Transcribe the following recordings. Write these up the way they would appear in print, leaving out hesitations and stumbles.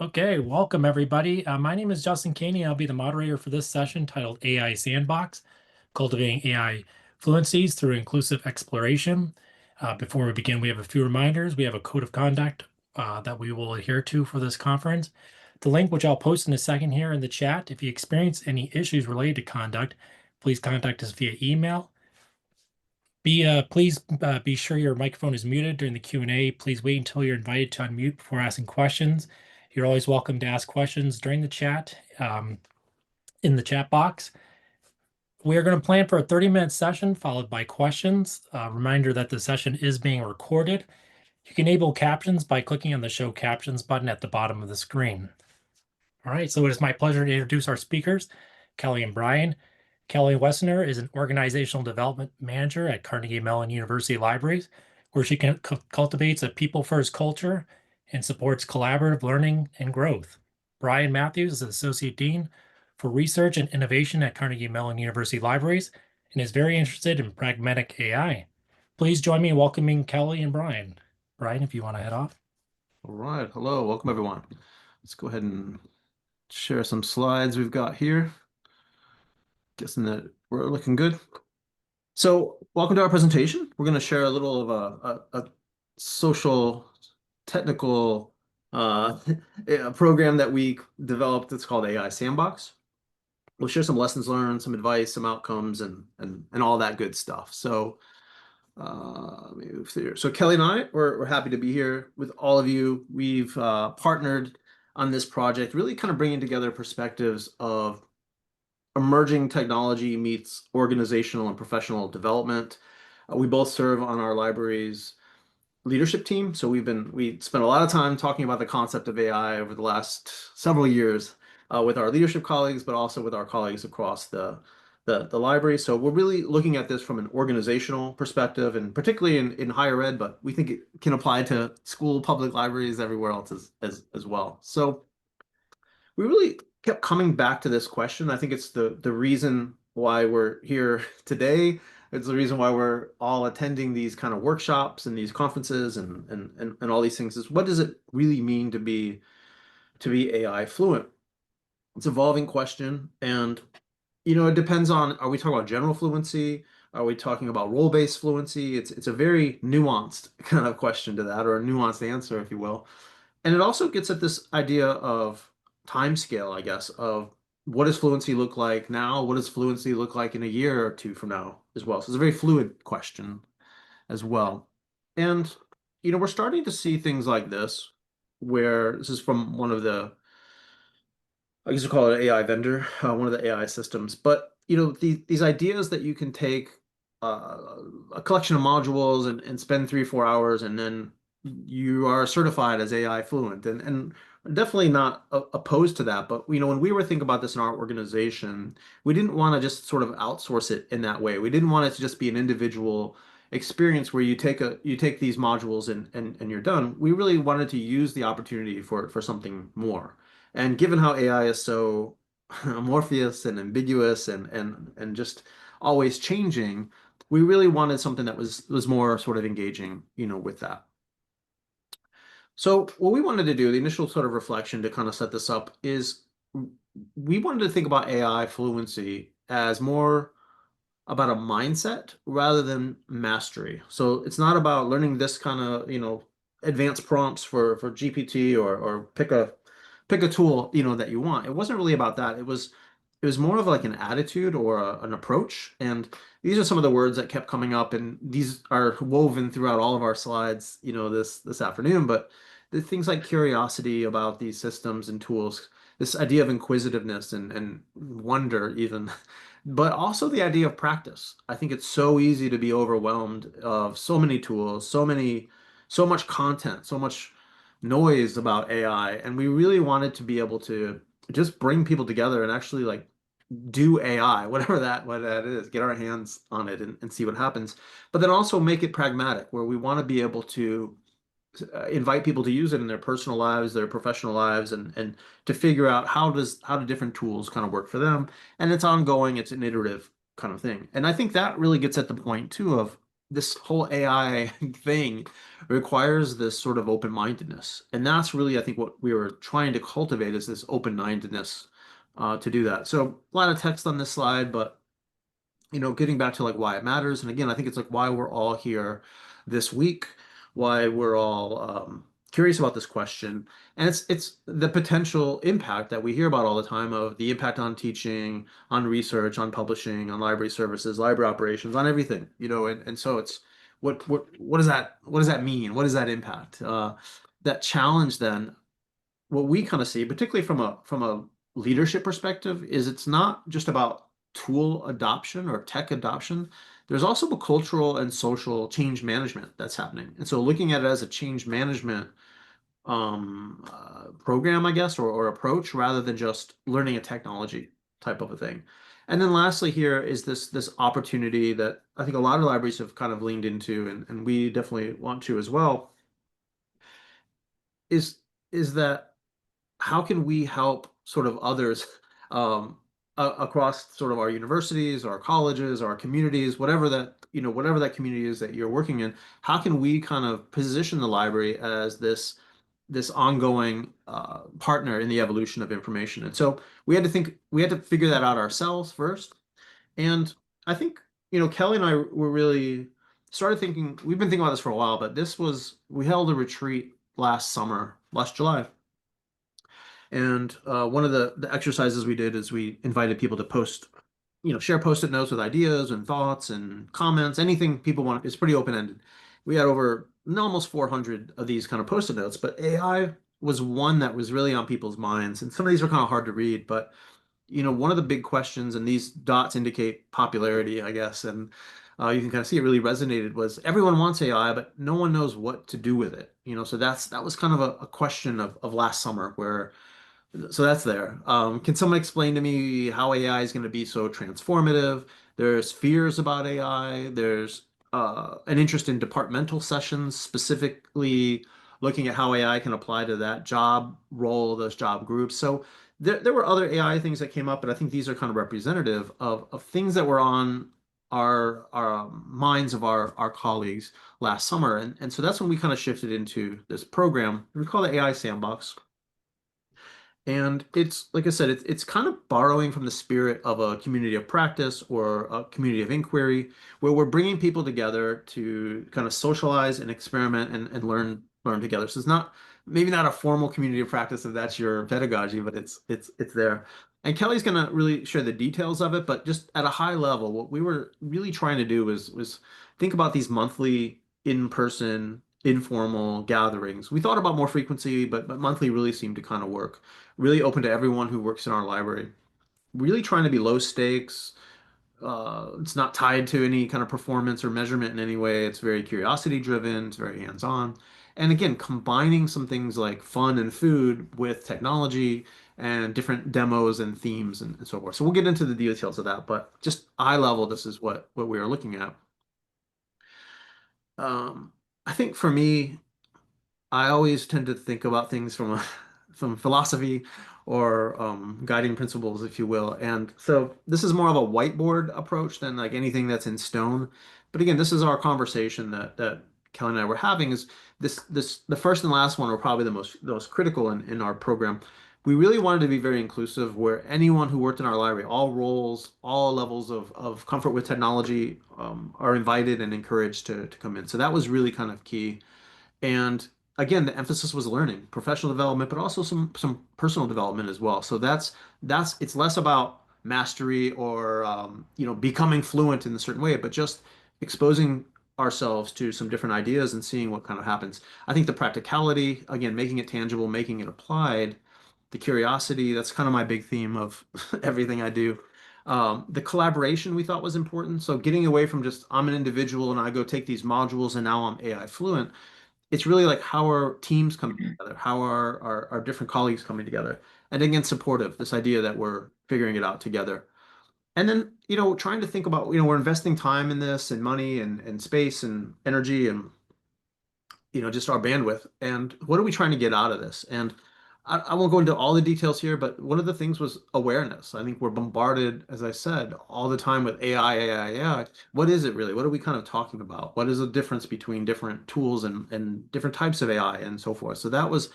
Okay, welcome everybody. My name is Justin Caney. I'll be the moderator for this session titled AI Sandbox, Cultivating AI Fluencies Through Inclusive Exploration. Before we begin, we have a few reminders. We have a code of conduct that we will adhere to for this conference. The link, which I'll post in a second here in the chat. If you experience any issues related to conduct, please contact us via email. Please be sure your microphone is muted during the Q&A. Please wait until you're invited to unmute before asking questions. You're always welcome to ask questions during the chat in the chat box. We are going to plan for a 30-minute session followed by questions. Reminder that the session is being recorded. You can enable captions by clicking on the Show Captions button at the bottom of the screen. All right, so it is my pleasure to introduce our speakers, Kelly and Brian. Kelly Woessner is an organizational development manager at Carnegie Mellon University Libraries, where she cultivates a people-first culture and supports collaborative learning and growth. Brian Mathews is Associate Dean for Research and Innovation at Carnegie Mellon University Libraries and is very interested in pragmatic AI. Please join me in welcoming Kelly and Brian. Brian, if you want to head off. All right. Hello. Welcome, everyone. Let's go ahead and share some slides we've got here. Guessing that we're looking good. So welcome to our presentation. We're going to share a little of a social technical a program that we developed. It's called AI Sandbox. We'll share some lessons learned, some advice, some outcomes, and all that good stuff. So let me move through. So Kelly and I, we're happy to be here with all of you. We've partnered on this project, really kind of bringing together perspectives of emerging technology meets organizational and professional development. We both serve on our library's leadership team. So we spent a lot of time talking about the concept of AI over the last several years with our leadership colleagues, but also with our colleagues across the library. So we're really looking at this from an organizational perspective, and particularly in higher ed, but we think it can apply to school, public libraries, everywhere else as well. So we really kept coming back to this question. I think it's the reason why we're here today. It's the reason why we're all attending these kind of workshops and these conferences and all these things is, what does it really mean to be AI fluent? It's an evolving question, and it depends on, are we talking about general fluency? Are we talking about role-based fluency? It's a very nuanced kind of question to that, or a nuanced answer, if you will. And it also gets at this idea of time scale, I guess, of what does fluency look like now? What does fluency look like in a year or two from now as well? So it's a very fluid question as well. And, we're starting to see things like this, where this is from one of the, I guess we call it an AI vendor, one of the AI systems. But these ideas that you can take a collection of modules and spend 3 or 4 hours, and then you are certified as AI fluent, and definitely not opposed to that. But when we were thinking about this in our organization, we didn't want to just sort of outsource it in that way. We didn't want it to just be an individual experience where you take these modules and you're done. We really wanted to use the opportunity for something more. And given how AI is so amorphous and ambiguous and just always changing, we really wanted something that was more sort of engaging, with that. So what we wanted to do, the initial sort of reflection to kind of set this up, is we wanted to think about AI fluency as more about a mindset rather than mastery. So it's not about learning this kind of, advanced prompts for GPT or pick a tool, that you want. It wasn't really about that. It was more of like an attitude or an approach. And these are some of the words that kept coming up, and these are woven throughout all of our slides, this afternoon. But the things like curiosity about these systems and tools, this idea of inquisitiveness and wonder even, but also the idea of practice. I think it's so easy to be overwhelmed of so many tools, so much content, so much noise about AI, and we really wanted to be able to just bring people together and actually like do AI, whatever what that is, get our hands on it and see what happens. But then also make it pragmatic, where we want to be able to invite people to use it in their personal lives, their professional lives, and to figure out how do different tools kind of work for them. And it's ongoing, it's an iterative kind of thing. And I think that really gets at the point too of this whole AI thing requires this sort of open-mindedness. And that's really, I think, what we were trying to cultivate is this open-mindedness to do that. So a lot of text on this slide, but getting back to like why it matters. And again, I think it's like why we're all here this week, why we're all curious about this question. And it's the potential impact that we hear about all the time of the impact on teaching, on research, on publishing, on library services, library operations, on everything, and so it's what does that mean? What does that impact? That challenge then what we kind of see, particularly from a leadership perspective, is it's not just about tool adoption or tech adoption. There's also a cultural and social change management that's happening. And so looking at it as a change management program, I guess, or approach rather than just learning a technology type of a thing. And then lastly here is this opportunity that I think a lot of libraries have kind of leaned into, and we definitely want to as well, is is that how can we help sort of others um, across sort of our universities, our colleges, our communities, whatever that community is that you're working in, how can we kind of position the library as this ongoing partner in the evolution of information? And so we had to figure that out ourselves first. And I think, Kelly and I were really started thinking, we've been thinking about this for a while, but we held a retreat last summer, last July. And one of the exercises we did is we invited people to share post-it notes with ideas and thoughts and comments, anything people want. It's pretty open-ended. We had over almost 400 of these kind of post-it notes, but AI was one that was really on people's minds. And some of these are kind of hard to read, but one of the big questions, and these dots indicate popularity, I guess, and you can kind of see it really resonated was everyone wants AI, but no one knows what to do with it. So that was kind of a question of last summer where so that's there. Can someone explain to me how AI is going to be so transformative? There's fears about AI. There's an interest in departmental sessions, specifically looking at how AI can apply to that job role, those job groups. So there were other AI things that came up, but I think these are kind of representative of things that were on our minds of our colleagues last summer. And so that's when we kind of shifted into this program. We call it AI Sandbox. And it's like I said, it's kind of borrowing from the spirit of a community of practice or a community of inquiry, where we're bringing people together to kind of socialize and experiment and learn together. So it's not maybe not a formal community of practice if that's your pedagogy, but it's there. And Kelly's going to really share the details of it, but just at a high level, what we were really trying to do was think about these monthly in-person, informal gatherings. We thought about more frequency, but monthly really seemed to kind of work really open to everyone who works in our library. Really trying to be low stakes. It's not tied to any kind of performance or measurement in any way. It's very curiosity driven. It's very hands-on. And again, combining some things like fun and food with technology and different demos and themes and so forth. So we'll get into the details of that, but just high level, this is what we are looking at. Um, I think for me, I always tend to think about things from philosophy or guiding principles, if you will. And so this is more of a whiteboard approach than like anything that's in stone. But again, this is our conversation that Kelly and I were having is this the first and last one were probably the most critical in our program. We really wanted to be very inclusive where anyone who worked in our library, all roles, all levels of comfort with technology are invited and encouraged to come in. So that was really kind of key. And again, the emphasis was learning, professional development, but also some personal development as well. So that's it's less about mastery or becoming fluent in a certain way, but just exposing ourselves to some different ideas and seeing what kind of happens. I think the practicality, again, making it tangible, making it applied, the curiosity, that's kind of my big theme of everything I do. The collaboration we thought was important. So getting away from just I'm an individual and I go take these modules and now I'm AI fluent. It's really like how are teams coming together? How are our different colleagues coming together? And again, supportive, this idea that we're figuring it out together. And then, trying to think about, we're investing time in this and money and space and energy and, just our bandwidth. And what are we trying to get out of this? And I won't go into all the details here, but one of the things was awareness. I think we're bombarded, as I said, all the time with AI, AI, AI. What is it really? What are we kind of talking about? What is the difference between different tools and different types of AI and so forth? So that was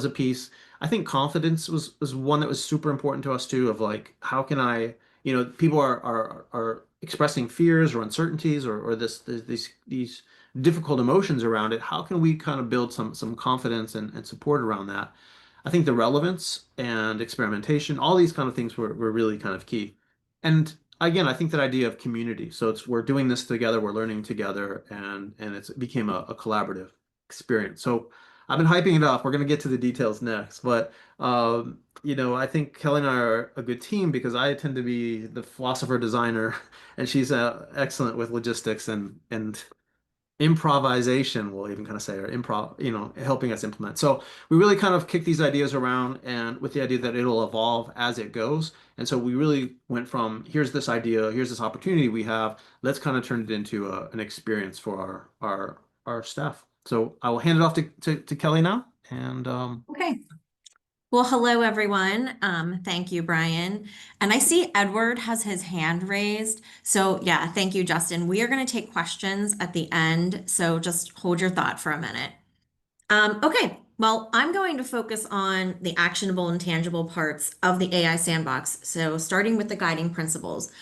a piece. I think confidence was one that was super important to us too, of like, how can I, people are expressing fears or uncertainties or these difficult emotions around it. How can we kind of build some confidence and support around that? I think the relevance and experimentation, all these kind of things were really kind of key. And again, I think that idea of community. So it's we're doing this together, we're learning together, and it became a collaborative experience. So I've been hyping it up. We're going to get to the details next, but I think Kelly and I are a good team because I tend to be the philosopher designer, and she's excellent with logistics and improvisation, we'll even kind of say, or improv, helping us implement. So we really kind of kick these ideas around and with the idea that it'll evolve as it goes. And so we really went from here's this idea, here's this opportunity we have, let's kind of turn it into an experience for our staff. So I will hand it off to Kelly now. And Okay. Well, hello, everyone. Thank you, Brian. And I see Edward has his hand raised. So yeah, thank you, Justin. We are going to take questions at the end. So just hold your thought for a minute. Okay. Well, I'm going to focus on the actionable and tangible parts of the AI Sandbox. So starting with the guiding principles.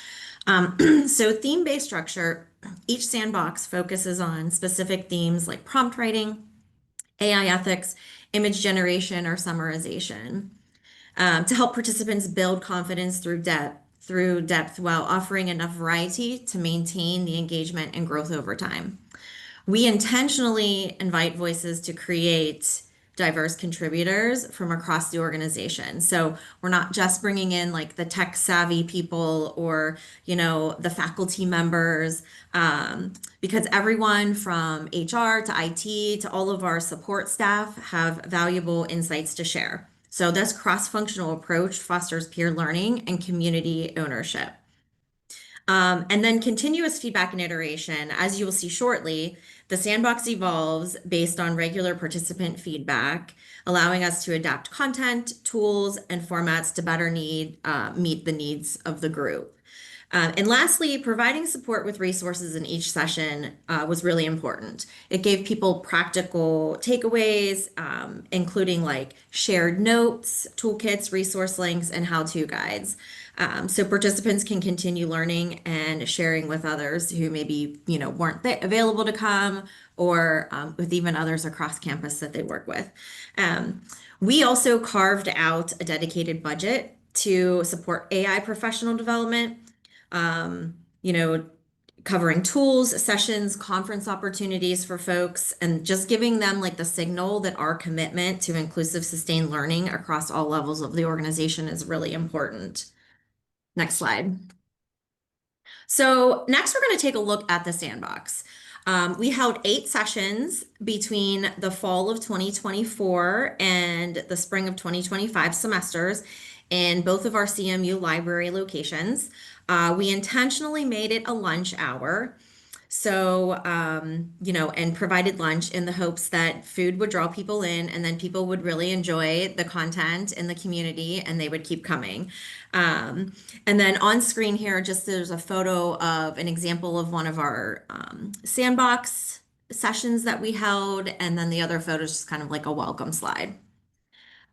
So theme-based structure, each sandbox focuses on specific themes like prompt writing, AI ethics, image generation, or summarization to help participants build confidence through depth while offering enough variety to maintain the engagement and growth over time. We intentionally invite voices to create diverse contributors from across the organization. So we're not just bringing in like the tech savvy people or, the faculty members, because everyone from HR to IT to all of our support staff have valuable insights to share. So this cross-functional approach fosters peer learning and community ownership. And then continuous feedback and iteration. As you will see shortly, the sandbox evolves based on regular participant feedback, allowing us to adapt content, tools, and formats to better meet the needs of the group. And lastly, providing support with resources in each session was really important. It gave people practical takeaways, including like shared notes, toolkits, resource links, and how-to guides. So participants can continue learning and sharing with others who maybe, weren't available to come or with even others across campus that they work with. We also carved out a dedicated budget to support AI professional development, you know, covering tools, sessions, conference opportunities for folks, and just giving them like the signal that our commitment to inclusive, sustained learning across all levels of the organization is really important. Next slide. So next, we're going to take a look at the sandbox. We held 8 sessions between the fall of 2024 and the spring of 2025 semesters in both of our CMU library locations. We intentionally made it a lunch hour. So, and provided lunch in the hopes that food would draw people in and then people would really enjoy the content in the community and they would keep coming. And then on screen here, just there's a photo of an example of one of our sandbox sessions that we held. And then the other photo is just kind of like a welcome slide.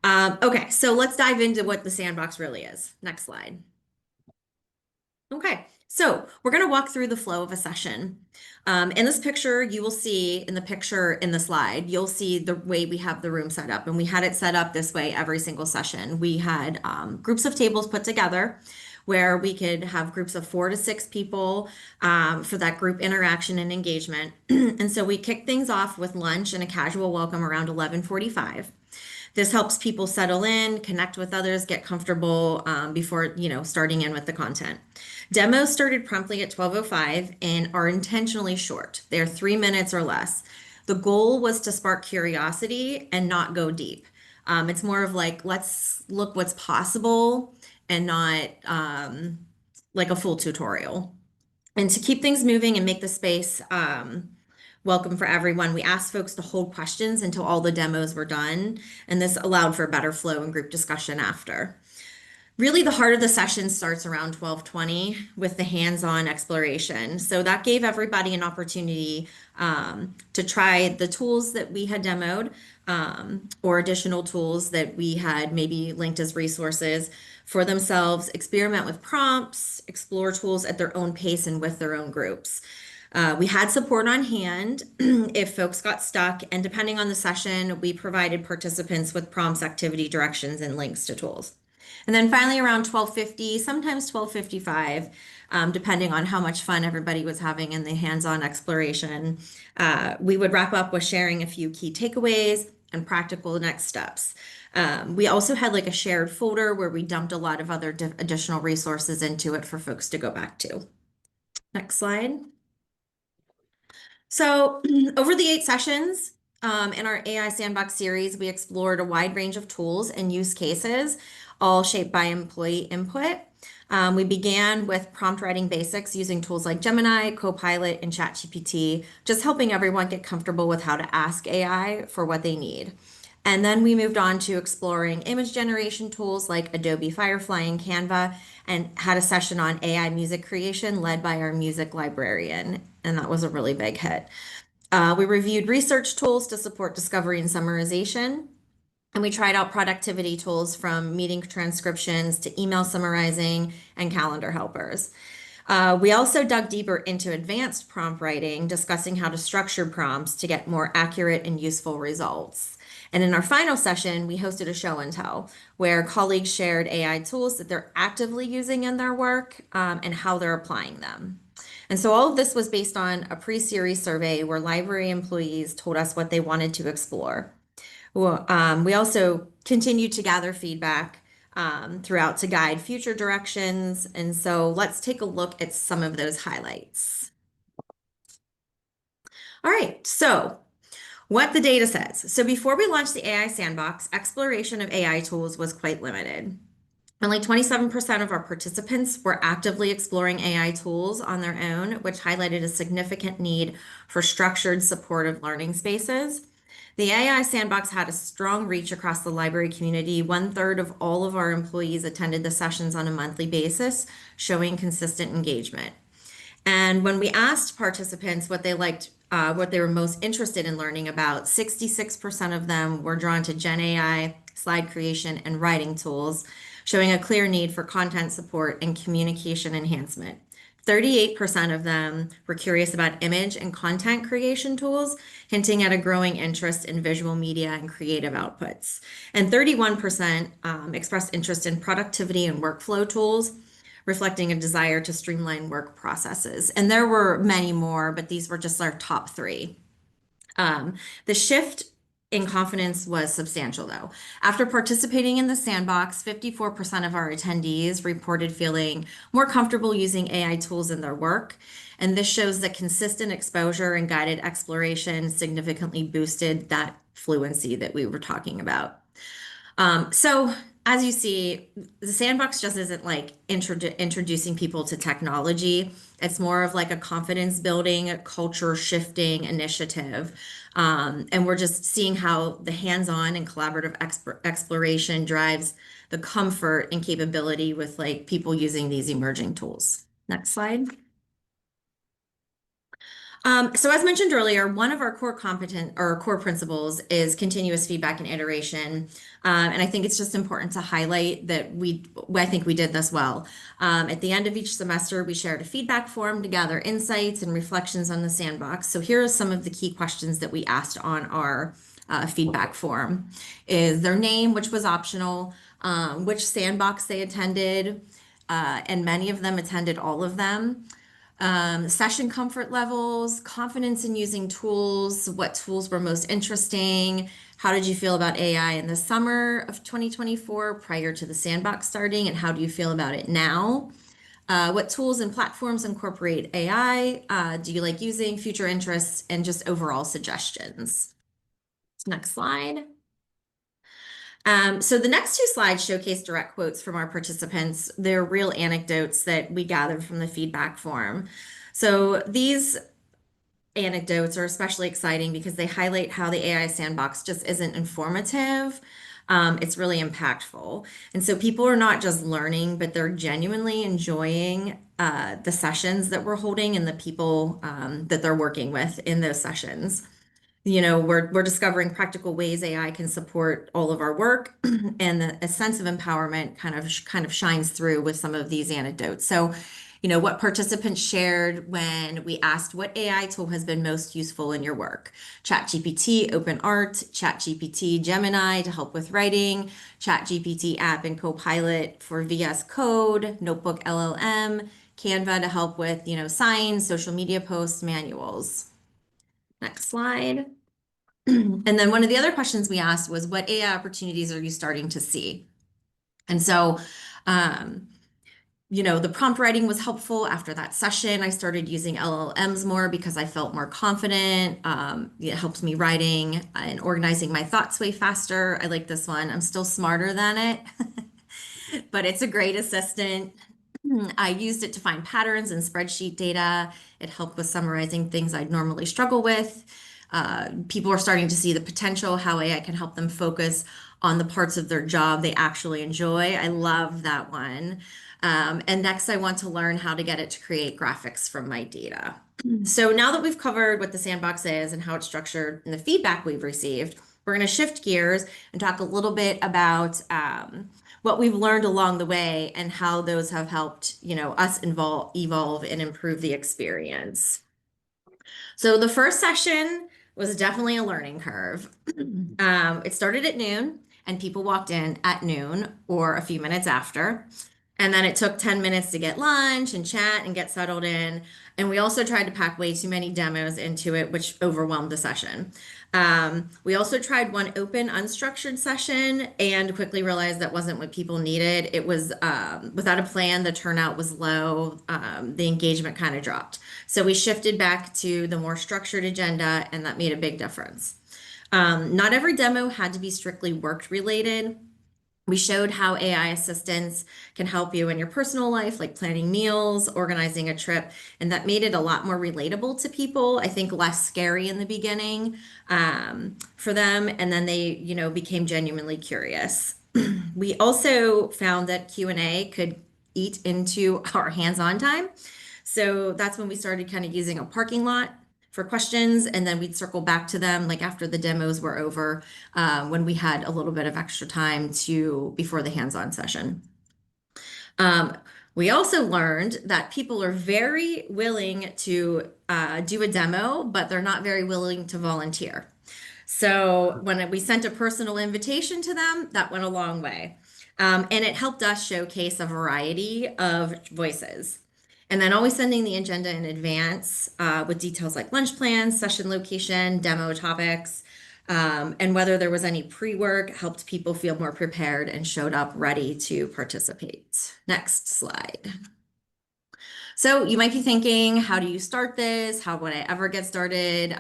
Okay, so let's dive into what the sandbox really is. Next slide. Okay, so we're going to walk through the flow of a session. In this picture, you will see in the slide, you'll see the way we have the room set up. And we had it set up this way every single session. We had groups of tables put together where we could have groups of 4 to 6 people for that group interaction and engagement. And so we kicked things off with lunch and a casual welcome around 11:45. This helps people settle in, connect with others, get comfortable before, starting in with the content. Demos started promptly at 12:05 and are intentionally short. They're 3 minutes or less. The goal was to spark curiosity and not go deep. It's more of like, let's look what's possible and not like a full tutorial. And to keep things moving and make the space welcome for everyone. We asked folks to hold questions until all the demos were done, and this allowed for better flow and group discussion after. Really, the heart of the session starts around 12:20 with the hands-on exploration. So that gave everybody an opportunity to try the tools that we had demoed or additional tools that we had maybe linked as resources for themselves, experiment with prompts, explore tools at their own pace and with their own groups. We had support on hand if folks got stuck, and depending on the session, we provided participants with prompts, activity directions, and links to tools. And then finally around 12:50, sometimes 12:55, depending on how much fun everybody was having in the hands-on exploration, we would wrap up with sharing a few key takeaways and practical next steps. We also had like a shared folder where we dumped a lot of other additional resources into it for folks to go back to. Next slide. So over the 8 sessions in our AI Sandbox series, we explored a wide range of tools and use cases, all shaped by employee input. We began with prompt writing basics using tools like Gemini, Copilot, and ChatGPT, just helping everyone get comfortable with how to ask AI for what they need. And then we moved on to exploring image generation tools like Adobe Firefly and Canva, and had a session on AI music creation led by our music librarian. And that was a really big hit. We reviewed research tools to support discovery and summarization. And we tried out productivity tools from meeting transcriptions to email summarizing and calendar helpers. We also dug deeper into advanced prompt writing, discussing how to structure prompts to get more accurate and useful results. And in our final session, we hosted a show and tell where colleagues shared AI tools that they're actively using in their work and how they're applying them. And so all of this was based on a pre-series survey where library employees told us what they wanted to explore. Well, we also continued to gather feedback throughout to guide future directions. And so let's take a look at some of those highlights. All right, so what the data says. So before we launched the AI Sandbox, exploration of AI tools was quite limited. Only 27% of our participants were actively exploring AI tools on their own, which highlighted a significant need for structured, supportive learning spaces. The AI Sandbox had a strong reach across the library community. 1/3 of all of our employees attended the sessions on a monthly basis, showing consistent engagement. And when we asked participants what they liked, what they were most interested in learning about, 66% of them were drawn to Gen AI, slide creation, and writing tools, showing a clear need for content support and communication enhancement. 38% of them were curious about image and content creation tools, hinting at a growing interest in visual media and creative outputs. And 31% expressed interest in productivity and workflow tools, reflecting a desire to streamline work processes. And there were many more, but these were just our top 3. The shift in confidence was substantial, though. After participating in the sandbox, 54% of our attendees reported feeling more comfortable using AI tools in their work. And this shows that consistent exposure and guided exploration significantly boosted that fluency that we were talking about. So as you see, the sandbox just isn't like introducing people to technology. It's more of like a confidence building, a culture shifting initiative. And we're just seeing how the hands-on and collaborative exploration drives the comfort and capability with like people using these emerging tools. Next slide. So as mentioned earlier, one of our core principles is continuous feedback and iteration. And I think it's just important to highlight that I think we did this well. At the end of each semester, we shared a feedback form to gather insights and reflections on the sandbox. So here are some of the key questions that we asked on our feedback form. Is their name, which was optional, which sandbox they attended, and many of them attended all of them. Session comfort levels, confidence in using tools, what tools were most interesting, how did you feel about AI in the summer of 2024 prior to the sandbox starting, and how do you feel about it now? What tools and platforms incorporate AI? Do you like using, future interests, and just overall suggestions? Next slide. So the next 2 slides showcase direct quotes from our participants. They're real anecdotes that we gathered from the feedback form. So these anecdotes are especially exciting because they highlight how the AI Sandbox just isn't informative. It's really impactful. And so people are not just learning, but they're genuinely enjoying the sessions that we're holding and the people that they're working with in those sessions. We're discovering practical ways AI can support all of our work, and a sense of empowerment kind of shines through with some of these anecdotes. So, what participants shared when we asked what AI tool has been most useful in your work. ChatGPT, OpenArt, ChatGPT, Gemini to help with writing, ChatGPT app and Copilot for VS Code, Notebook LLM, Canva to help with, signs, social media posts, manuals. Next slide. And then one of the other questions we asked was, what AI opportunities are you starting to see? And so, the prompt writing was helpful after that session. I started using LLMs more because I felt more confident. It helps me writing and organizing my thoughts way faster. I like this one. I'm still smarter than it, but it's a great assistant. I used it to find patterns in spreadsheet data. It helped with summarizing things I'd normally struggle with. People are starting to see the potential, how AI can help them focus on the parts of their job they actually enjoy. I love that one. And next, I want to learn how to get it to create graphics from my data. So now that we've covered what the sandbox is and how it's structured and the feedback we've received, we're going to shift gears and talk a little bit about what we've learned along the way and how those have helped, us evolve and improve the experience. So the first session was definitely a learning curve. It started at noon, and people walked in at noon or a few minutes after. And then it took 10 minutes to get lunch and chat and get settled in. And we also tried to pack way too many demos into it, which overwhelmed the session. We also tried one open, unstructured session and quickly realized that wasn't what people needed. It was without a plan, the turnout was low, the engagement kind of dropped. So we shifted back to the more structured agenda, and that made a big difference. Not every demo had to be strictly work related. We showed how AI assistants can help you in your personal life, like planning meals, organizing a trip, and that made it a lot more relatable to people. I think less scary in the beginning for them, and then they, became genuinely curious. We also found that Q&A could eat into our hands-on time. So that's when we started kind of using a parking lot for questions, and then we'd circle back to them like after the demos were over, when we had a little bit of extra time before the hands-on session. We also learned that people are very willing to do a demo, but they're not very willing to volunteer. So when we sent a personal invitation to them, that went a long way. And it helped us showcase a variety of voices. And then always sending the agenda in advance with details like lunch plans, session location, demo topics, and whether there was any pre-work helped people feel more prepared and showed up ready to participate. Next slide. So you might be thinking, how do you start this? How would I ever get started?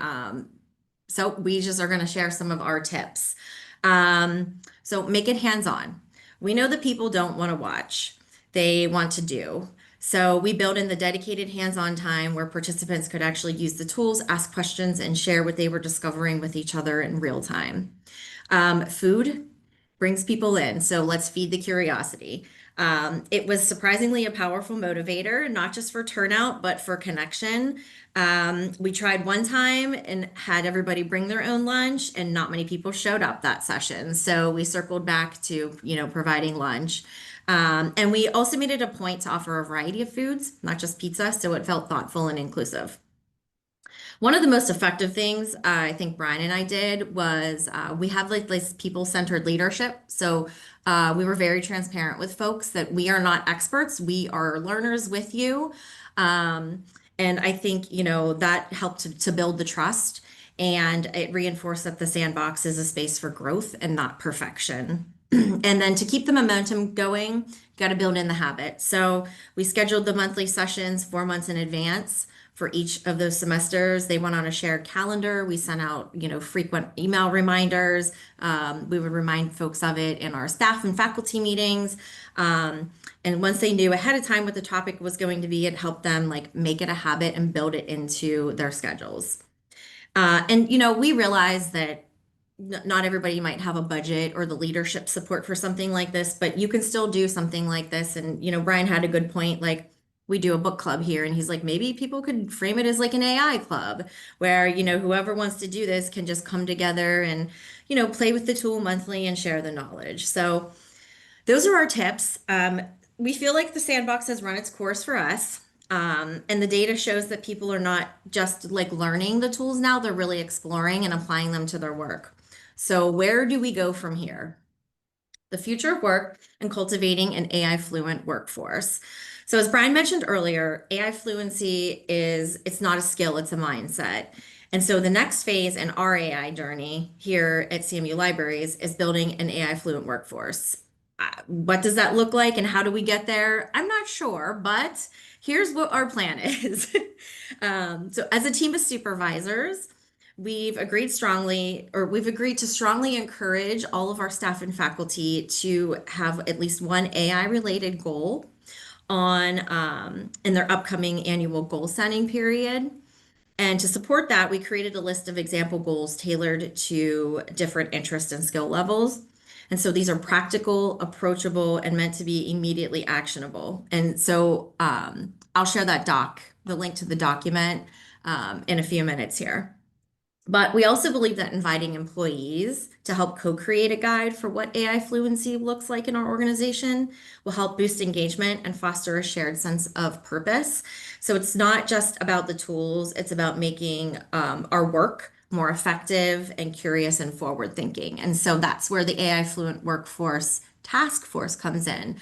So we just are going to share some of our tips. So make it hands-on. We know that people don't want to watch. They want to do. So we built in the dedicated hands-on time where participants could actually use the tools, ask questions, and share what they were discovering with each other in real time. Food brings people in, so let's feed the curiosity. It was surprisingly a powerful motivator, not just for turnout, but for connection. We tried one time and had everybody bring their own lunch, and not many people showed up that session. So we circled back to, providing lunch. And we also made it a point to offer a variety of foods, not just pizza, so it felt thoughtful and inclusive. One of the most effective things I think Brian and I did was we have like this people-centered leadership. So we were very transparent with folks that we are not experts. We are learners with you. And I think, that helped to build the trust, and it reinforced that the sandbox is a space for growth and not perfection. And then to keep the momentum going, you got to build in the habit. So we scheduled the monthly sessions 4 months in advance. for each of those semesters. They went on a shared calendar. We sent out, frequent email reminders. We would remind folks of it in our staff and faculty meetings. And once they knew ahead of time what the topic was going to be, it helped them like make it a habit and build it into their schedules. We realize that not everybody might have a budget or the leadership support for something like this, but you can still do something like this. And, Brian had a good point. Like, we do a book club here, and he's like, maybe people could frame it as like an AI club where, whoever wants to do this can just come together and, play with the tool monthly and share the knowledge. So, those are our tips. We feel like the sandbox has run its course for us. And the data shows that people are not just like learning the tools now, they're really exploring and applying them to their work. So, where do we go from here? The future of work and cultivating an AI fluent workforce. So, as Brian mentioned earlier, AI fluency it's not a skill, it's a mindset. And so the next phase in our AI journey here at CMU Libraries is building an AI fluent workforce. What does that look like and how do we get there? I'm not sure, but here's what our plan is. So as a team of supervisors, we've agreed to strongly encourage all of our staff and faculty to have at least one AI related goal in their upcoming annual goal setting period. And to support that, we created a list of example goals tailored to different interest and skill levels. And so these are practical, approachable, and meant to be immediately actionable. And so I'll share the link to the document in a few minutes here. But we also believe that inviting employees to help co-create a guide for what AI fluency looks like in our organization will help boost engagement and foster a shared sense of purpose. So it's not just about the tools, it's about making our work more effective and curious and forward thinking. And so that's where the AI Fluent Workforce Task Force comes in.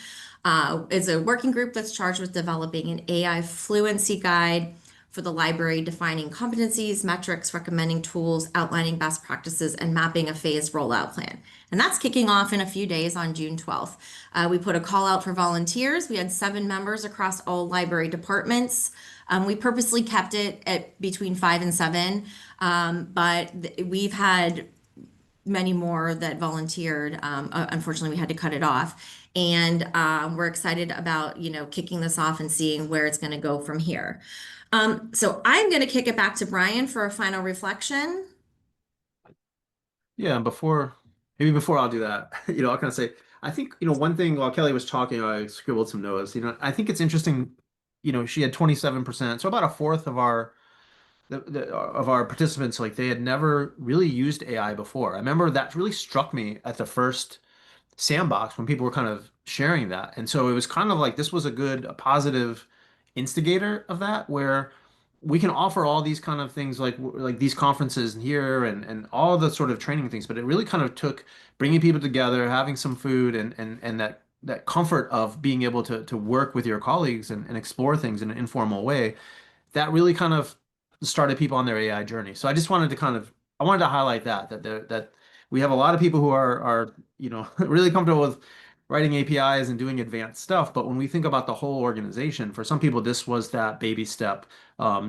It's a working group that's charged with developing an AI fluency guide for the library, defining competencies, metrics, recommending tools, outlining best practices, and mapping a phased rollout plan. And that's kicking off in a few days on June 12th. We put a call out for volunteers. We had 7 members across all library departments. We purposely kept it at between 5 and 7, but we've had many more that volunteered. Unfortunately, we had to cut it off. And we're excited about, kicking this off and seeing where it's going to go from here. So I'm going to kick it back to Brian for a final reflection. Yeah, and before I'll do that, I'll kind of say, I think, one thing while Kelly was talking, I scribbled some notes. I think it's interesting, she had 27%, so about a fourth of our participants, like they had never really used AI before. I remember that really struck me at the first sandbox when people were kind of sharing that. And so it was kind of like this was a positive instigator of that, where we can offer all these kind of things like these conferences here and all the sort of training things, but it really kind of took bringing people together, having some food and that comfort of being able to work with your colleagues and explore things in an informal way that really kind of started people on their AI journey. So I wanted to highlight that we have a lot of people who are really comfortable with writing APIs and doing advanced stuff. But when we think about the whole organization, for some people, this was that baby step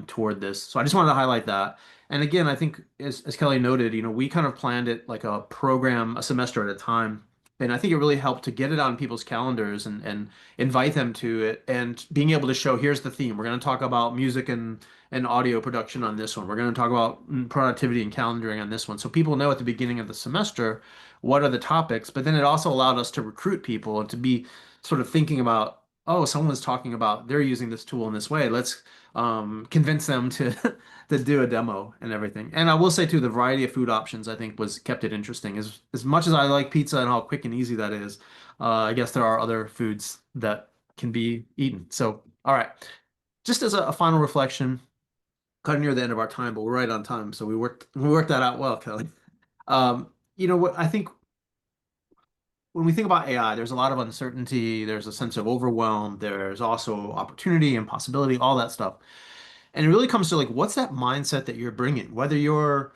toward this. So I just wanted to highlight that. And again, I think as Kelly noted, we kind of planned it like a program, a semester at a time. And I think it really helped to get it on people's calendars and invite them to it and being able to show, here's the theme. We're going to talk about music and audio production on this one. We're going to talk about productivity and calendaring on this one. So people know at the beginning of the semester what are the topics, but then it also allowed us to recruit people and to be sort of thinking about, oh, someone's talking about they're using this tool in this way. Let's convince them to to do a demo and everything. And I will say too, the variety of food options I think was kept it interesting. As much as I like pizza and how quick and easy that is, I guess there are other foods that can be eaten. So, all right, just as a final reflection, kind of near the end of our time, but we're right on time, so we worked that out well, Kelly. What I think when we think about AI, there's a lot of uncertainty, there's a sense of overwhelm, there's also opportunity and possibility, all that stuff. And it really comes to like, what's that mindset that you're bringing? Whether you're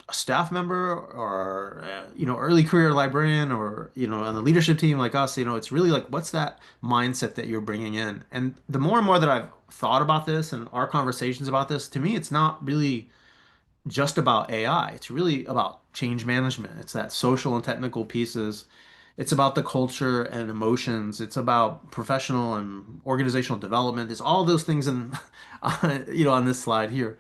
a staff member or early career librarian or on the leadership team like us, it's really like what's that mindset that you're bringing in. And the more and more that I've thought about this and our conversations about this, to me, it's not really just about AI. It's really about change management. It's that social and technical pieces. It's about the culture and emotions. It's about professional and organizational development. It's all those things in, on this slide here.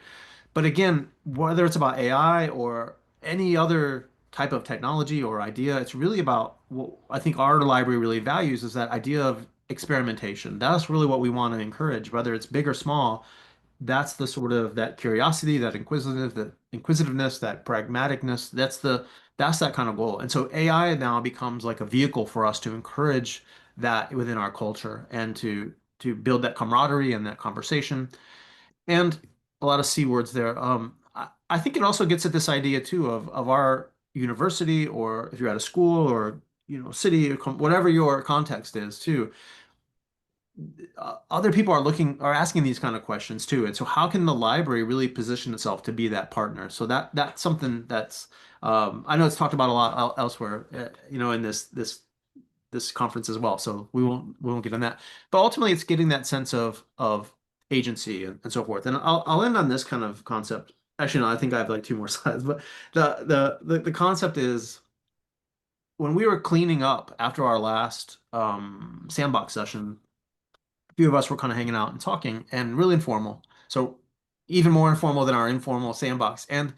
But again, whether it's about AI or any other type of technology or idea, it's really about what I think our library really values is that idea of experimentation. That's really what we want to encourage, whether it's big or small. That's the sort of that curiosity, that inquisitiveness, that pragmaticness. That's that kind of goal. And so AI now becomes like a vehicle for us to encourage that within our culture and to build that camaraderie and that conversation. And a lot of C words there. I think it also gets at this idea too of our university, or if you're at a school or city, or whatever your context is too. Other people are asking these kind of questions too. And so how can the library really position itself to be that partner? So that's something that's I know it's talked about a lot elsewhere, in this conference as well. So we won't get on that. But ultimately, it's getting that sense of agency and so forth. And I'll end on this kind of concept. Actually, no, I think I have like two more slides. But the concept is when we were cleaning up after our last sandbox session, a few of us were kind of hanging out and talking, and really informal. So even more informal than our informal sandbox. And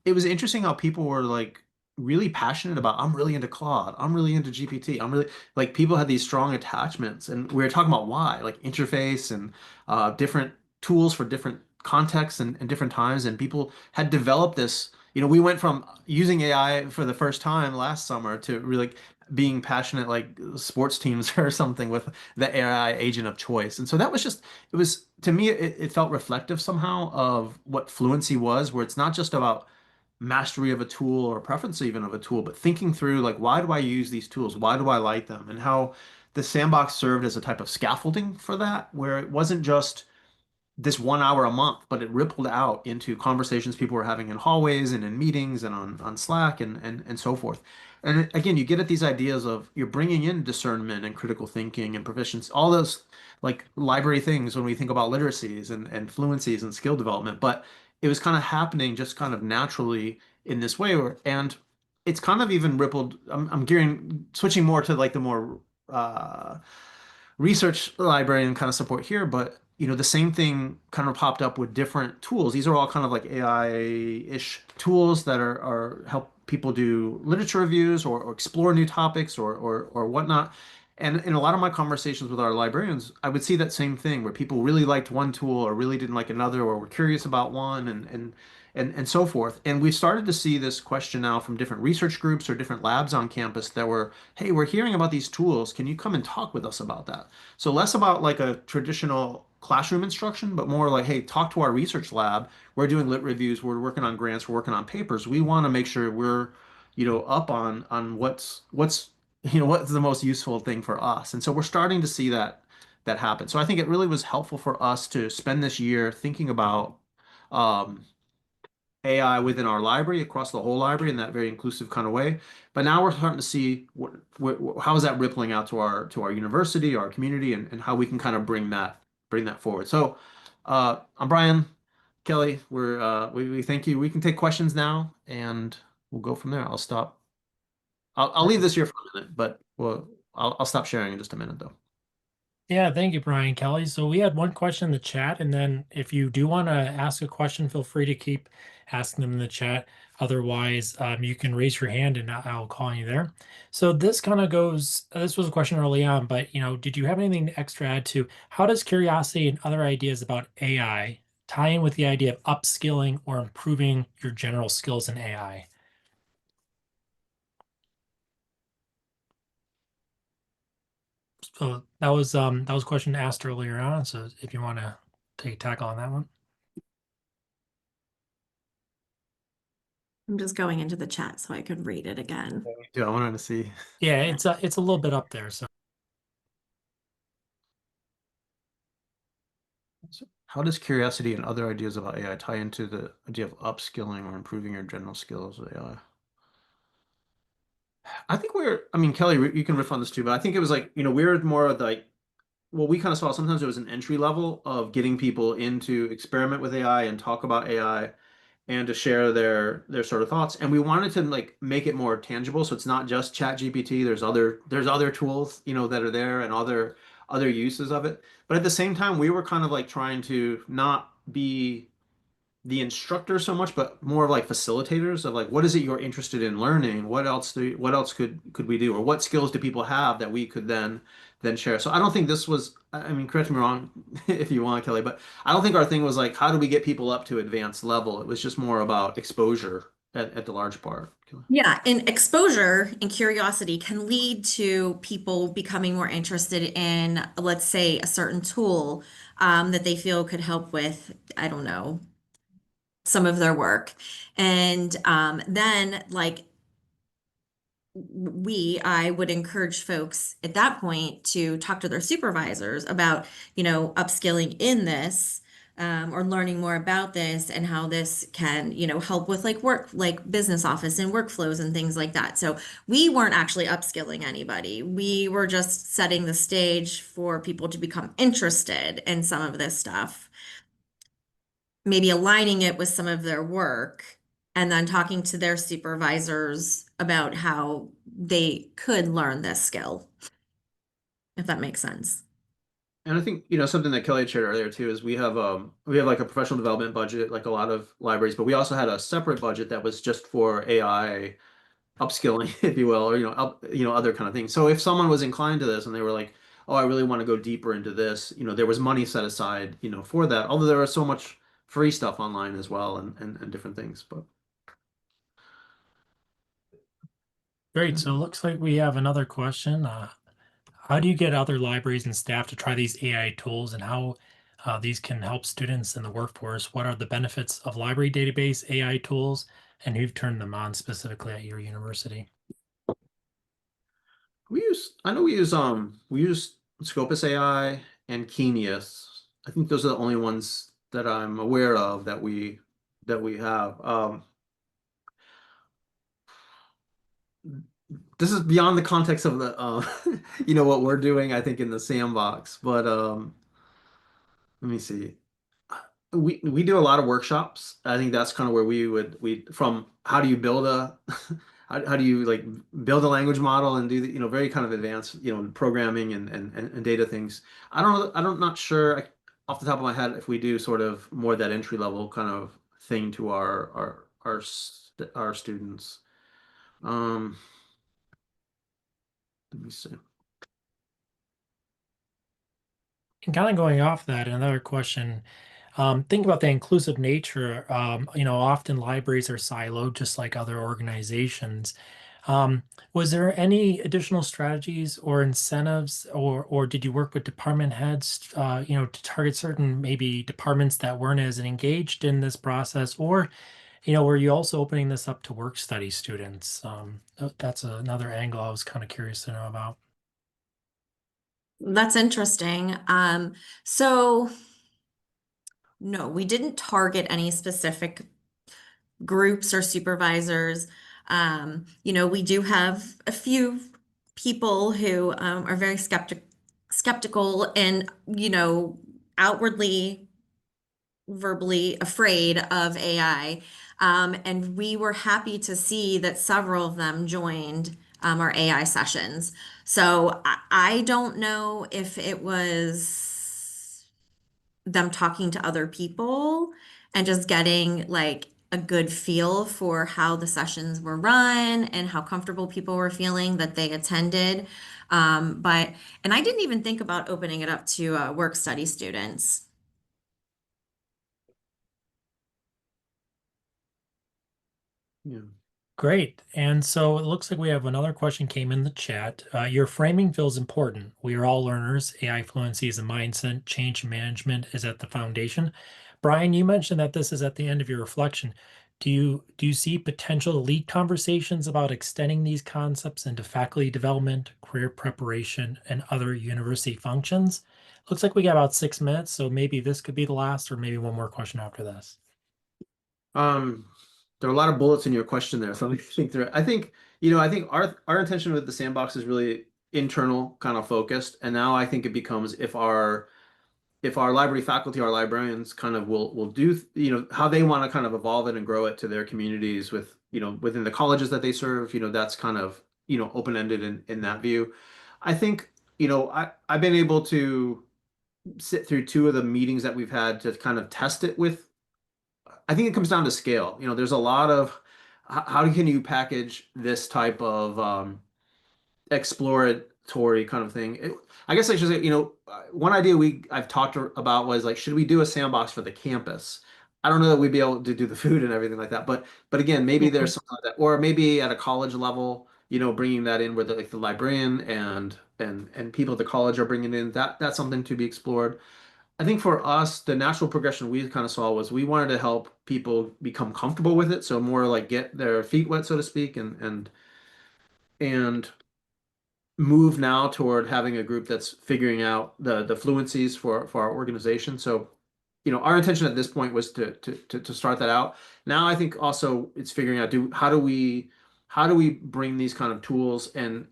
it was interesting how people were like really passionate about, I'm really into Claude, I'm really into GPT, I'm really like people had these strong attachments, and we were talking about why, like interface and different tools for different contexts and different times, and people had developed this. We went from using AI for the first time last summer to really being passionate like sports teams or something with the AI agent of choice. And so that was just, it was, to me, it felt reflective somehow of what fluency was, where it's not just about mastery of a tool or preference even of a tool, but thinking through like, why do I use these tools? Why do I like them? And how the sandbox served as a type of scaffolding for that, where it wasn't just this 1 hour a month, but it rippled out into conversations people were having in hallways and in meetings and on Slack and so forth. And again, you get at these ideas of you're bringing in discernment and critical thinking and proficiency, all those like library things when we think about literacies and fluencies and skill development. But it was kind of happening just kind of naturally in this way. And it's kind of even rippled. I'm switching more to like the more research librarian kind of support here, but the same thing kind of popped up with different tools. These are all kind of like AI-ish tools that are help people do literature reviews or explore new topics or whatnot. And in a lot of my conversations with our librarians, I would see that same thing where people really liked one tool or really didn't like another, or were curious about one and so forth. And we've started to see this question now from different research groups or different labs on campus that were, hey, we're hearing about these tools. Can you come and talk with us about that? So less about like a traditional classroom instruction, but more like, hey, talk to our research lab. We're doing lit reviews. We're working on grants. We're working on papers. We want to make sure we're, up on what's what's the most useful thing for us. And so we're starting to see that happen. So I think it really was helpful for us to spend this year thinking about um, AI within our library, across the whole library in that very inclusive kind of way. But now we're starting to see how is that rippling out to our university, our community, and how we can kind of bring that forward. So I'm Brian, Kelly. We thank you. We can take questions now, and we'll go from there. I'll stop. I'll leave this here for a minute, but I'll stop sharing in just a minute though. Yeah, thank you, Brian Kelly. So we had one question in the chat, and then if you do want to ask a question, feel free to keep asking them in the chat. Otherwise, you can raise your hand and I'll call you there. So this kind of goes, this was a question early on, but did you have anything extra to add to how does curiosity and other ideas about AI tie in with the idea of upskilling or improving your general skills in AI? So that was a question asked earlier on. So if you want to take a tackle on that one. I'm just going into the chat so I could read it again. Yeah, I wanted to see. Yeah, it's a little bit up there. So How does curiosity and other ideas about AI tie into the idea of upskilling or improving your general skills with AI? I think I mean, Kelly, you can riff on this too, but I think it was like, we're more of like, well, we kind of saw sometimes it was an entry level of getting people into experiment with AI and talk about AI and to share their sort of thoughts. And we wanted to like make it more tangible. So it's not just Chat GPT. There's other tools, that are there and other uses of it. But at the same time, we were kind of like trying to not be the instructor so much, but more of like facilitators of like, what is it you're interested in learning? What else could we do? Or what skills do people have that we could then share? So I don't think this was, I mean, correct me wrong if you want, Kelly, but I don't think our thing was like, how do we get people up to advanced level? It was just more about exposure at the large part. Yeah, and exposure and curiosity can lead to people becoming more interested in, let's say, a certain tool that they feel could help with, I don't know, some of their work. And then, like, I would encourage folks at that point to talk to their supervisors about, upskilling in this, or learning more about this and how this can, help with like work, like business office and workflows and things like that. So we weren't actually upskilling anybody. We were just setting the stage for people to become interested in some of this stuff, maybe aligning it with some of their work, and then talking to their supervisors about how they could learn this skill, if that makes sense. And I think, something that Kelly had shared earlier too is we have like a professional development budget, like a lot of libraries, but we also had a separate budget that was just for AI upskilling, if you will, or other kind of things. So if someone was inclined to this and they were like, "Oh, I really want to go deeper into this," there was money set aside, for that. Although there was so much free stuff online as well and different things. But Great. So it looks like we have another question. How do you get other libraries and staff to try these AI tools and how these can help students in the workforce? What are the benefits of library database AI tools and who've turned them on specifically at your university? I know we use Scopus AI and Kenius. I think those are the only ones that I'm aware of that we have. This is beyond the context of the what we're doing, I think, in the sandbox. But let me see. We do a lot of workshops. I think that's kind of where we from how do you build a how do you like build a language model and do the very kind of advanced programming and data things. I'm not sure off the top of my head if we do sort of more that entry level kind of thing to our students. Um, Let me see. And kind of going off that, another question. Think about the inclusive nature. Often libraries are siloed, just like other organizations. Was there any additional strategies or incentives, or did you work with department heads, to target certain maybe departments that weren't as engaged in this process, or, were you also opening this up to work study students? That's another angle I was kind of curious to know about. That's interesting. So no, we didn't target any specific groups or supervisors. We do have a few people who are very skeptical and, outwardly, verbally afraid of AI. And we were happy to see that several of them joined our AI sessions. So I don't know if it was them talking to other people and just getting like a good feel for how the sessions were run and how comfortable people were feeling that they attended. And I didn't even think about opening it up to work study students. Yeah. Great. And so it looks like we have another question came in the chat. Your framing feels important. We are all learners. AI fluency is a mindset. Change management is at the foundation. Brian, you mentioned that this is at the end of your reflection. Do you see potential to lead conversations about extending these concepts into faculty development, career preparation, and other university functions? Looks like we got about 6 minutes, so maybe this could be the last, or maybe one more question after this. There are a lot of bullets in your question there, so let me think through it. I think our intention with the sandbox is really internal kind of focused, and now I think it becomes if our library faculty, our librarians kind of will do, how they want to kind of evolve it and grow it to their communities with, within the colleges that they serve, that's kind of, open-ended in that view. I think, I've been able to sit through two of the meetings that we've had to kind of test it with. I think it comes down to scale. There's a lot of how can you package this type of exploratory kind of thing. I guess I should say, one idea I've talked about was like, should we do a sandbox for the campus? I don't know that we'd be able to do the food and everything like that, but again, maybe there's something like that, or maybe at a college level, bringing that in where like the librarian and people at the college are bringing in that's something to be explored. I think for us, the natural progression we kind of saw was we wanted to help people become comfortable with it, so more like get their feet wet, so to speak, and move now toward having a group that's figuring out the fluencies for our organization. So, our intention at this point was to start that out. Now I think also it's figuring out how do we bring these kind of tools and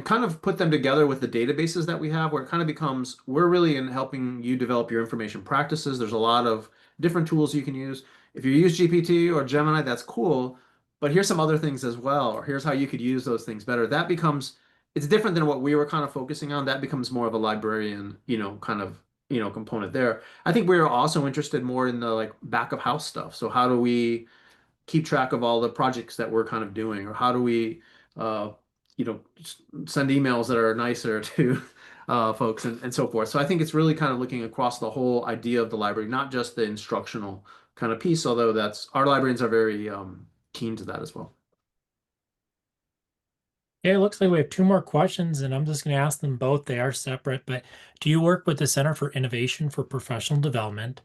kind of put them together with the databases that we have, where it kind of becomes we're really in helping you develop your information practices. There's a lot of different tools you can use. If you use GPT or Gemini, that's cool, but here's some other things as well, or here's how you could use those things better. That becomes it's different than what we were kind of focusing on. That becomes more of a librarian, kind of, component there. I think we are also interested more in the like back of house stuff. So how do we keep track of all the projects that we're kind of doing, or how do we, uh, send emails that are nicer to folks and so forth. So I think it's really kind of looking across the whole idea of the library, not just the instructional kind of piece, although that's our librarians are very keen to that as well. Yeah, it looks like we have two more questions, and I'm just going to ask them both. They are separate, but do you work with the Center for Innovation for Professional Development?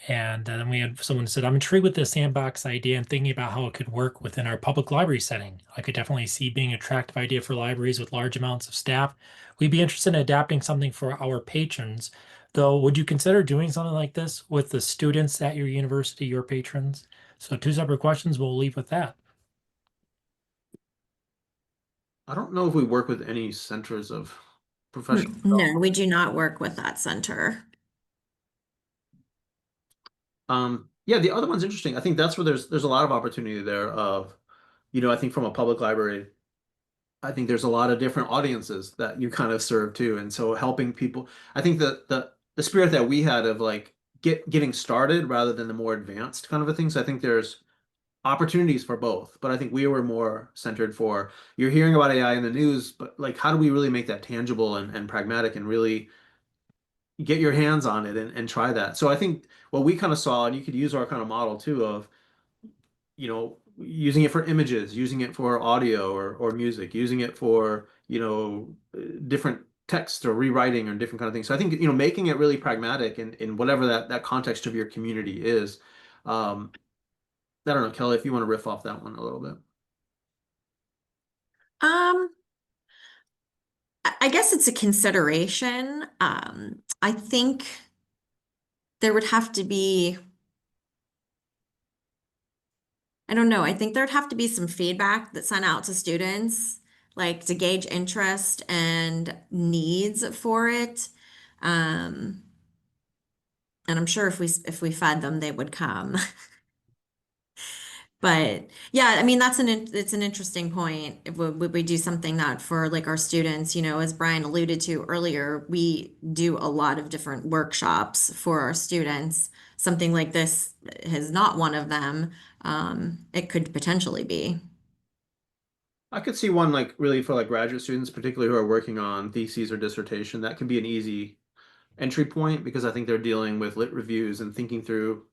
And then we had someone who said, I'm intrigued with the sandbox idea and thinking about how it could work within our public library setting. I could definitely see being an attractive idea for libraries with large amounts of staff. We'd be interested in adapting something for our patrons. Though, would you consider doing something like this with the students at your university, your patrons? So two separate questions, we'll leave with that. I don't know if we work with any centers of professional development. No, we do not work with that center. Yeah, the other one's interesting. I think that's where there's a lot of opportunity there of, I think from a public library, I think there's a lot of different audiences that you kind of serve too. And so helping people, I think the spirit that we had of like getting started rather than the more advanced kind of a thing. So I think there's opportunities for both, but I think we were more centered for you're hearing about AI in the news, but like how do we really make that tangible and pragmatic and really get your hands on it and try that. So I think what we kind of saw, and you could use our kind of model too of, using it for images, using it for audio or music, using it for, different text or rewriting or different kind of things. So I think, making it really pragmatic in whatever that context of your community is. I don't know, Kelly, if you want to riff off that one a little bit. Um, I guess it's a consideration. I think there would have to be, I don't know, I think there'd have to be some feedback that's sent out to students, like to gauge interest and needs for it. And I'm sure if we fed them, they would come. But yeah, I mean it's an interesting point. Would we do something that for like our students, as Brian alluded to earlier, we do a lot of different workshops for our students. Something like this is not one of them. It could potentially be. I could see one like really for like graduate students, particularly who are working on theses or dissertation. That can be an easy entry point because I think they're dealing with lit reviews and thinking through,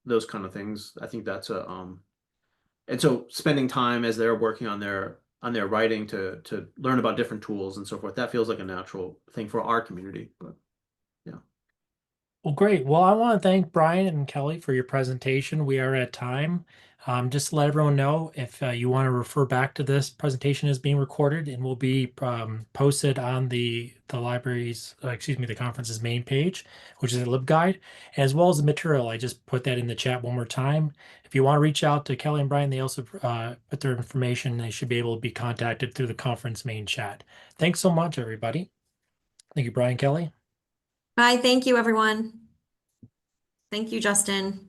those kind of things. I think that's a and so spending time as they're working on their writing to learn about different tools and so forth, that feels like a natural thing for our community. But yeah. Well, great. Well, I want to thank Brian and Kelly for your presentation. We are at time. Just to let everyone know, if you want to refer back to this presentation is being recorded and will be posted on the library's, excuse me, the conference's main page, which is a LibGuide, as well as the material. I just put that in the chat one more time. If you want to reach out to Kelly and Brian, they also put their information. They should be able to be contacted through the conference main chat. Thanks so much, everybody. Thank you, Brian, Kelly. Bye. Thank you, everyone. Thank you, Justin.